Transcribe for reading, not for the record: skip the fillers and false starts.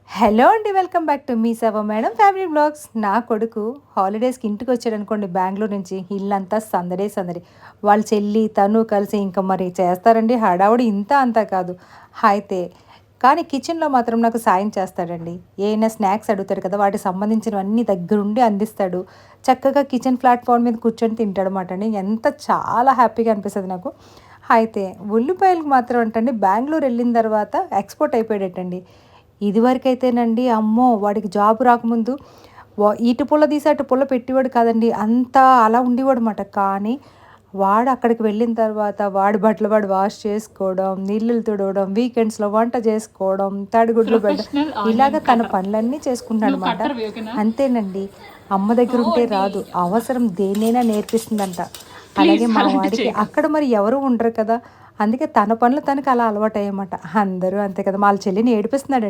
Hello అండి, welcome back to me సేవ madam family blogs. నా కొడుకు హాలిడేస్కి ఇంటికి వచ్చాడు అనుకోండి, బెంగళూరు నుంచి. ఇల్లంతా సందడే సందడి. వాళ్ళ చెల్లి తను కలిసి ఇంకా మరి చేస్తారండి హడావుడి, ఇంత అంతా కాదు అయితే. కానీ కిచెన్లో మాత్రం నాకు సాయం చేస్తాడండి. ఏమైనా స్నాక్స్ అడుగుతాడు కదా, వాటికి సంబంధించినవన్నీ దగ్గరుండి అందిస్తాడు. చక్కగా కిచెన్ ప్లాట్ఫామ్ మీద కూర్చొని తింటాడు అన్నమాట అండి. ఎంత చాలా హ్యాపీగా అనిపిస్తుంది నాకు. అయితే ఉల్లిపాయలకు మాత్రం అంటండి, బెంగళూరు వెళ్ళిన తర్వాత ఎక్స్పోర్ట్ అయిపోయాడటండి. ఇదివరకైతేనండి అమ్మో! వాడికి జాబ్ రాకముందు ఇటు పుల్ల తీసి అటు పుల్ల పెట్టేవాడు కాదండి. అంతా అలా ఉండేవాడనమాట. కానీ వాడు అక్కడికి వెళ్ళిన తర్వాత వాడి బట్టలు వాడు వాష్ చేసుకోవడం, నీళ్ళలు తుడవడం, వీకెండ్స్‌లో వంట చేసుకోవడం, తడిగుడ్లు పెట్టడం, ప్రొఫెషనల్ ఇలాగ ఆనియన్ తన కటర్. పనులన్నీ నువ్వు చేసుకుంటున్నాడనమాట. కట్టర్‌వి ఓకేనా? అంతేనండి. అమ్మ దగ్గర ఉంటే ఓటి రాదు. అవసరం దేన్నైనా నేర్పిస్తుందంట. అలాగే ప్లీజ్ మా అలాంటివి వాడికి చేయకు. అక్కడ మరి ఎవరు ఉండరు కదా! అందుకే తన పనులు తనకి అలా అలవాటయ్యాయన్నమాట. అందరూ అంతే కదా! మా చెల్లిని ఏడిపిస్తున్నాడండి.